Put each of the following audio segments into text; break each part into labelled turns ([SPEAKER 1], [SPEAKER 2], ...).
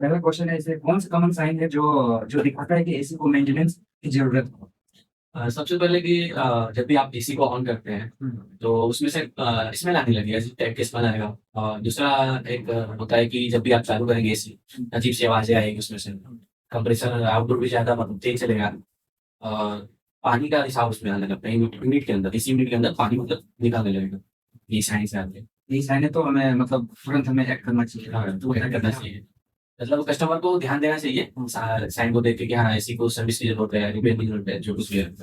[SPEAKER 1] पहला क्वेश्चन है इसे कौन सा कॉमन साइन है जो जो दिखाता है कि एसी को मेंटेनेंस की जरूरत हो।
[SPEAKER 2] सबसे पहले कि जब भी आप एसी को ऑन करते हैं तो उसमें से स्मेल आने लगी ऐसी टाइप की स्मेल आएगा। और दूसरा एक होता है कि जब भी आप चालू करेंगे एसी अजीब सी आवाजें आएगी उसमें से। कंप्रेसर आउटडोर भी ज्यादा मतलब तेज चलेगा। और पानी का रिसाव उसमें आने लगता है यूनिट के अंदर, इसी यूनिट के अंदर पानी मतलब निकालने लगेगा। ये साइंस है आगे।
[SPEAKER 1] ये साइन है तो हमें मतलब तुरंत हमें एक्ट करना चाहिए।
[SPEAKER 2] हाँ, तो क्या करना चाहिए, मतलब कस्टमर को ध्यान देना चाहिए साइन को देख के कि हाँ एसी को सर्विस की जरूरत है, रिपेयर की जरूरत है, जो कुछ भी है।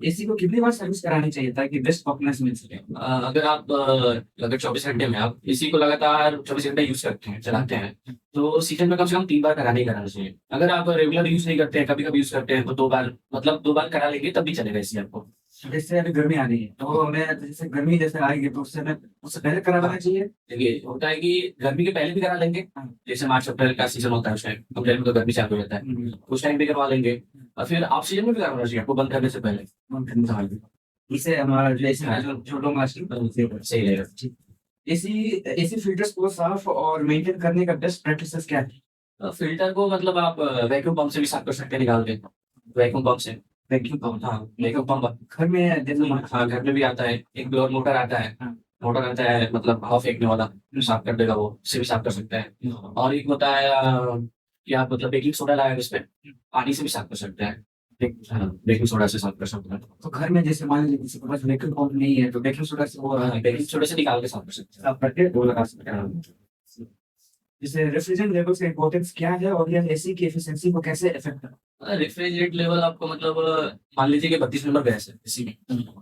[SPEAKER 1] एसी को कितनी बार सर्विस करानी चाहिए ताकि बेस्ट परफॉर्मेंस मिल सके।
[SPEAKER 2] अगर 24 घंटे में आप इसी को लगातार 24 घंटे यूज करते हैं, चलाते हैं, तो सीजन में कम से कम 3 बार कराना ही कराना चाहिए। अगर आप रेगुलर यूज नहीं करते हैं, कभी कभी यूज करते हैं, तो 2 बार, मतलब 2 बार करा लेंगे तब भी चलेगा इसी आपको।
[SPEAKER 1] जैसे अभी गर्मी आ रही है तो हमें जैसे गर्मी जैसे आएगी तो उससे पहले करा लेना चाहिए।
[SPEAKER 2] देखिए होता है कि गर्मी के पहले भी करा लेंगे। जैसे मार्च अप्रैल का सीजन होता है, उस टाइम अप्रैल में तो गर्मी चालू हो जाता है, उस टाइम भी करवा लेंगे। और फिर ऑफ सीजन में भी करवाना चाहिए आपको, बंद करने से पहले।
[SPEAKER 1] इससे हमारा जो एसी का जो लॉन्ग लास्टिंग
[SPEAKER 2] सही रहेगा।
[SPEAKER 1] एसी एसी फिल्टर्स को साफ और मेंटेन करने का बेस्ट प्रैक्टिसेस क्या है।
[SPEAKER 2] फिल्टर को मतलब आप वैक्यूम पंप से भी साफ कर सकते हैं, निकाल के। वैक्यूम पंप से।
[SPEAKER 1] Vacuum pump.
[SPEAKER 2] हाँ, वैक्यूम पंप।
[SPEAKER 1] घर में जैसे
[SPEAKER 2] हाँ, घर में भी आता है, एक ब्लोअर मोटर आता है। मोटर आता है मतलब हवा फेंकने वाला, जो साफ कर देगा, वो उससे भी साफ कर सकते हैं। और एक होता है कि आप मतलब बेकिंग सोडा लगाए उस पर, पानी से भी साफ कर सकते हैं। हाँ, बेकिंग सोडा से साफ कर सकते हैं।
[SPEAKER 1] तो घर में जैसे मान लीजिए किसी के पास वैक्यूम पंप नहीं है तो वैक्यूम सोडा से वो
[SPEAKER 2] बेकिंग सोडा से निकाल के साफ कर सकते हैं।
[SPEAKER 1] साफ करके वो लगा सकते हैं। जैसे रेफ्रिजरेंट लेवल्स का इंपॉर्टेंस क्या है और यह एसी की एफिशिएंसी को कैसे इफेक्ट करता
[SPEAKER 2] रेफ्रिजरेट लेवल आपको मतलब मान लीजिए कि 32 नंबर गैस है इसी में,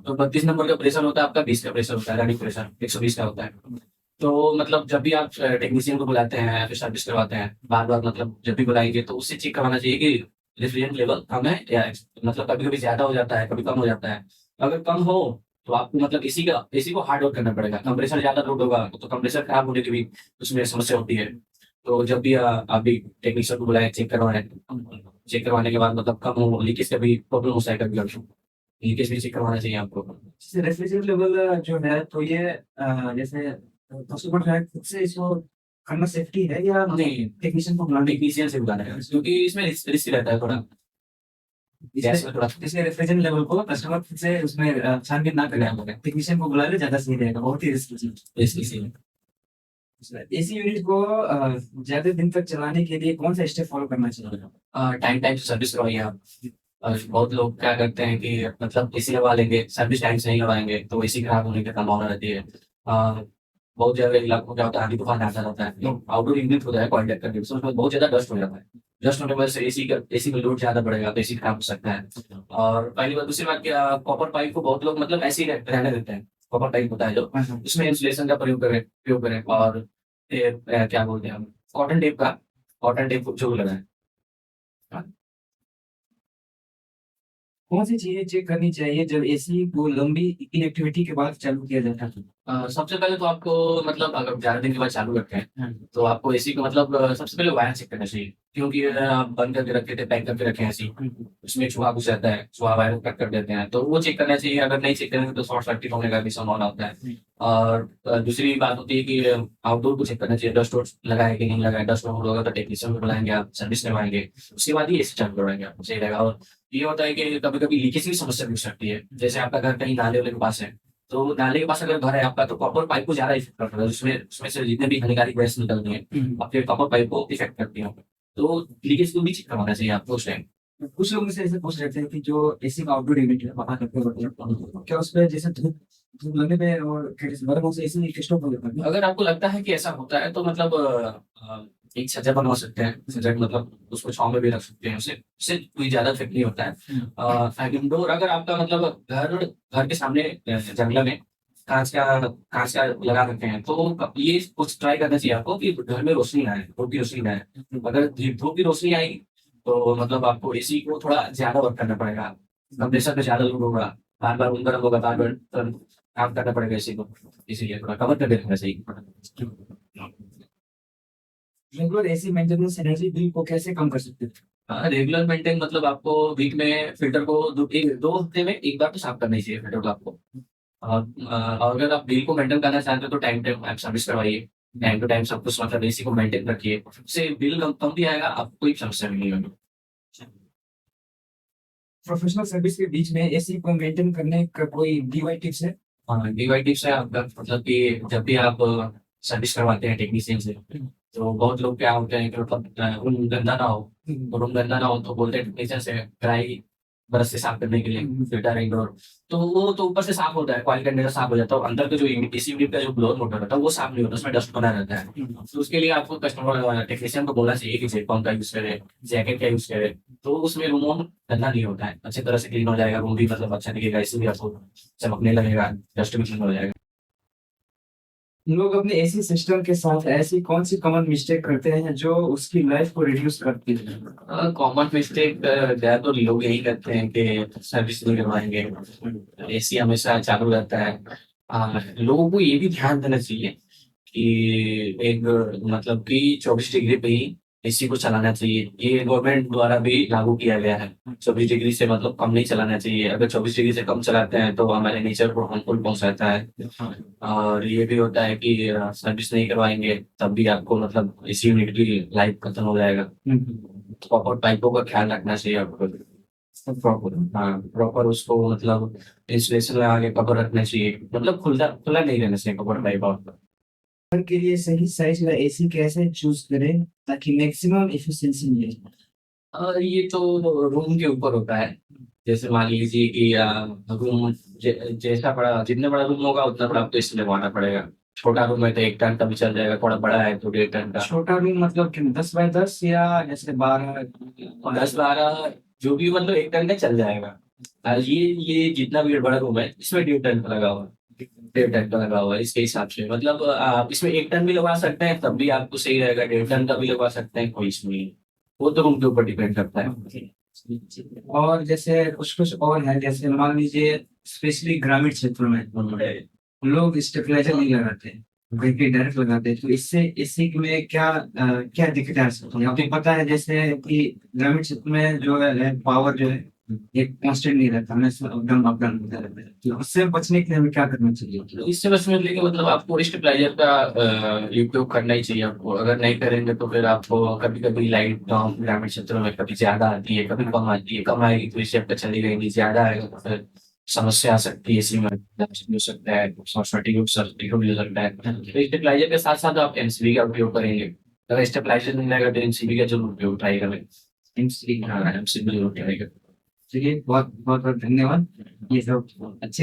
[SPEAKER 2] तो 32 नंबर का प्रेशर होता है आपका, 20 का प्रेशर होता है, रनिंग प्रेशर 120 का होता है। तो मतलब जब भी आप टेक्नीशियन को बुलाते हैं या फिर सर्विस करवाते हैं, बार बार मतलब जब भी बुलाएंगे तो उससे चेक करवाना चाहिए कि रेफ्रिजरेंट लेवल कम है या मतलब कभी कभी ज्यादा हो जाता है, कभी कम हो जाता है। अगर कम हो तो आपको मतलब इसी को हार्ड वर्क करना पड़ेगा। कंप्रेसर ज्यादा लोड होगा तो कंप्रेसर खराब होने की भी उसमें समस्या होती है। तो जब भी आप भी टेक्नीशियन को बुलाए चेक करवाए, चेक करवाने के बाद मतलब कम हो, लीकेज का भी प्रॉब्लम हो सकता है, कभी लीकेज भी चेक करवाना चाहिए आपको।
[SPEAKER 1] है। रेफ्रिजरेट लेवल जो है तो ये जैसे कस्टमर है खुद से इसको करना सेफ्टी है या
[SPEAKER 2] नहीं,
[SPEAKER 1] टेक्नीशियन को बुलाने
[SPEAKER 2] टेक्नीशियन से बुलाना है क्योंकि इसमें रिस्क रहता है थोड़ा, गैस में थोड़ा।
[SPEAKER 1] इसलिए रेफ्रिजरेंट लेवल को कस्टमर खुद से उसमें छानबीन ना करें, टेक्नीशियन को बुला ले ज्यादा सही रहेगा, बहुत ही रिस्की चीज।
[SPEAKER 2] इसलिए
[SPEAKER 1] एसी यूनिट को ज्यादा दिन तक चलाने के लिए कौन सा स्टेप फॉलो करना चाहिए।
[SPEAKER 2] टाइम टाइम से सर्विस करवाइए आप। बहुत लोग क्या करते हैं कि मतलब एसी लगवा लेंगे, सर्विस टाइम से नहीं करवाएंगे तो एसी खराब होने की संभावना रहती है। बहुत ज्यादा इलाकों में क्या होता है, आंधी तूफान आता रहता है, तो आउटडोर यूनिट होता है कॉन्टैक्ट करके, उसमें बहुत ज्यादा डस्ट हो जाता है। डस्ट होने की वजह से एसी में लोड ज्यादा बढ़ेगा तो एसी खराब हो सकता है। और पहली बात, दूसरी बात, क्या कॉपर पाइप को बहुत लोग मतलब ऐसे ही रहने देते हैं। कॉपर पाइप होता है जो, उसमें इंसुलेशन का प्रयोग करें और क्या बोलते हैं हम, कॉटन टेप जो लगाए।
[SPEAKER 1] कौन सी चीजें चेक करनी चाहिए जब एसी को लंबी इनएक्टिविटी के बाद चालू किया जाता है।
[SPEAKER 2] सबसे पहले तो आपको मतलब अगर 11 दिन के बाद चालू करते हैं तो आपको एसी को मतलब सबसे पहले वायर चेक करना चाहिए, क्योंकि अगर आप बंद करके रखे थे, पैक करके रखे हैं एसी, उसमें चूहा घुस जाता है, चूहा वायर को कट कर देते हैं, तो वो चेक करना चाहिए। अगर नहीं चेक करेंगे तो शॉर्ट सर्किट होने का भी संभावना होता है। और दूसरी बात होती है कि आउटडोर को चेक करना चाहिए, डस्ट वोस्ट लगाए कि नहीं लगाए। डस्ट वोस्ट होगा तो टेक्नीशियन को बुलाएंगे, आप सर्विस करवाएंगे, उसके बाद ही एसी चालू करवाएंगे, आपको सही रहेगा। और ये होता है कि कभी कभी लीकेज की समस्या भी हो सकती है। जैसे आपका घर कहीं नाले वाले के पास है, तो नाले के पास अगर घर है आपका तो कॉपर पाइप को ज्यादा इफेक्ट करता है, उसमें उसमें से जितने भी हानिकारक गैस निकलती है आपके कॉपर पाइप को इफेक्ट करती है। तो लीकेज को भी चेक करवाना चाहिए आपको उस टाइम।
[SPEAKER 1] कुछ लोग मुझसे ऐसे पूछ रहे थे कि जो एसी का आउटडोर यूनिट है वहां करते होते हैं क्या उस पर जैसे धूप धूप लगने पे और गर्म से एसी स्टॉप हो जाता है।
[SPEAKER 2] अगर आपको लगता है कि ऐसा होता है तो मतलब एक छज्जा बनवा सकते हैं, छज्जा मतलब उसको छांव में भी रख सकते हैं, उससे उससे कोई ज्यादा इफेक्ट नहीं होता है। इंडोर अगर आपका मतलब घर घर के सामने जंगला में कांच का लगा रखे हैं तो ये कुछ ट्राई करना चाहिए आपको कि घर में रोशनी आए, धूप की रोशनी आए। अगर धूप की रोशनी आएगी तो मतलब आपको एसी को थोड़ा ज्यादा वर्क करना पड़ेगा, कंप्रेसर पे ज्यादा लोड होगा, बार बार रूम गर्म होगा, बार बार काम करना पड़ेगा एसी को, इसीलिए थोड़ा कवर कर देना चाहिए।
[SPEAKER 1] Regular AC maintenance energy bill को कैसे कम कर सकते हैं।
[SPEAKER 2] हाँ, रेगुलर मेंटेन मतलब आपको वीक में फिल्टर को 2 हफ्ते में एक बार तो साफ करना ही चाहिए फिल्टर को आपको। और अगर आप बिल को मेंटेन करना चाहते हो तो टाइम टाइम आप सर्विस करवाइए। टाइम टू टाइम सब कुछ मतलब एसी को मेंटेन रखिए, उससे बिल कम कम भी आएगा, आपको कोई समस्या नहीं होगी।
[SPEAKER 1] प्रोफेशनल सर्विस के बीच में एसी को मेंटेन करने का कोई डीआई टिप्स है?
[SPEAKER 2] हाँ, डीवाई से आपका मतलब कि जब भी आप सर्विस करवाते हैं टेक्नीशियन से, तो बहुत लोग क्या होते हैं कि मतलब रूम गंदा ना हो, तो रूम गंदा ना हो तो बोलते हैं टेक्नीशियन से ड्राई ब्रश से साफ करने के लिए, फिल्टर इंडोर। तो वो तो ऊपर से साफ होता है, क्वालिटी कंडेंसर साफ हो जाता है, और अंदर का जो एसी यूनिट का जो ब्लोअर मोटर होता है वो साफ नहीं होता, उसमें डस्ट बना रहता है। तो उसके लिए आपको कस्टमर टेक्नीशियन को बोलना चाहिए कि जेपॉन का यूज करे, जैकेट का यूज करे, तो उसमें रूम गंदा नहीं होता है, अच्छी तरह से क्लीन हो जाएगा, रूम भी मतलब अच्छा दिखेगा, इसलिए आपको चमकने लगेगा, डस्ट भी क्लीन हो जाएगा।
[SPEAKER 1] लोग अपने एसी सिस्टम के साथ ऐसी कौन सी कॉमन मिस्टेक करते हैं जो उसकी लाइफ को रिड्यूस करती है?
[SPEAKER 2] कॉमन मिस्टेक ज्यादातर लोग यही करते हैं कि सर्विस नहीं करवाएंगे, एसी हमेशा चालू रहता है। लोगों को ये भी ध्यान देना चाहिए कि एक मतलब कि 24 डिग्री पे ही एसी को चलाना चाहिए, ये गवर्नमेंट द्वारा भी लागू किया गया है। 24 डिग्री से मतलब कम नहीं चलाना चाहिए, अगर 24 डिग्री से कम चलाते हैं तो हमारे नेचर को हार्मफुल पहुंचाता है। और ये भी होता है कि सर्विस नहीं करवाएंगे तब भी आपको मतलब एसी यूनिट की लाइफ खत्म हो जाएगा। प्रॉपर पाइपों का ख्याल रखना चाहिए आपको, प्रॉपर, हाँ प्रॉपर उसको मतलब इंसुलेशन लगा के कवर रखना चाहिए, मतलब खुला खुला नहीं रहना चाहिए कवर पाइप आपका।
[SPEAKER 1] घर के लिए सही साइज का एसी कैसे चूज करें ताकि मैक्सिमम एफिशिएंसी मिले?
[SPEAKER 2] ये तो रूम के ऊपर होता है, जैसे मान लीजिए कि रूम जैसा बड़ा, जितना बड़ा रूम होगा उतना बड़ा आपको एसी लगवाना पड़ेगा। छोटा रूम है तो 1 टन का भी चल जाएगा, थोड़ा बड़ा है तो 1.5 टन का।
[SPEAKER 1] छोटा रूम मतलब कि 10 बाय 10 या जैसे 12?
[SPEAKER 2] 10-12 जो भी मतलब 1 टन का चल जाएगा। ये जितना भी बड़ा रूम है इसमें 1.5 टन का लगा हुआ है, 1.5 टन का लगा हुआ है, इसके हिसाब से मतलब आप इसमें 1 टन भी लगवा सकते हैं तब भी आपको सही रहेगा, 1.5 टन का भी लगवा सकते हैं, कोई इसमें नहीं है। वो तो रूम के ऊपर डिपेंड करता है।
[SPEAKER 1] और जैसे कुछ कुछ और है, जैसे मान लीजिए स्पेशली ग्रामीण क्षेत्रों में लोग स्टेबलाइजर नहीं लगाते, बल्कि डायरेक्ट लगाते हैं, तो इससे एसी में क्या दिक्कतें आ सकती हैं? आपको पता है जैसे कि ग्रामीण क्षेत्र में जो है पावर जो है एक कांस्टेंट नहीं रहता, हमेशा अप डाउन होता रहता है, तो उससे बचने के लिए हमें क्या करना चाहिए?
[SPEAKER 2] तो इससे बचने के लिए मतलब आपको स्टेबलाइजर का उपयोग करना ही चाहिए आपको, अगर नहीं करेंगे तो फिर आपको कभी कभी लाइट गाँव ग्रामीण क्षेत्रों में कभी ज्यादा आती है कभी कम आती है, कम आएगी तो इससे आपका चली रहेगी, ज्यादा आएगा तो फिर समस्या आ सकती है, इसी में हो सकता है, सर्टी हो सकता है। तो स्टेबलाइजर के साथ साथ आप एमसीबी का उपयोग करेंगे, अगर स्टेबलाइजर नहीं लगेगा तो एमसीबी का जरूर उपयोग ट्राई करें।
[SPEAKER 1] एमसी।
[SPEAKER 2] हाँ, एमसीबी जरूर ट्राई करें।
[SPEAKER 1] चलिए, बहुत बहुत बहुत धन्यवाद। ये सब अच्छे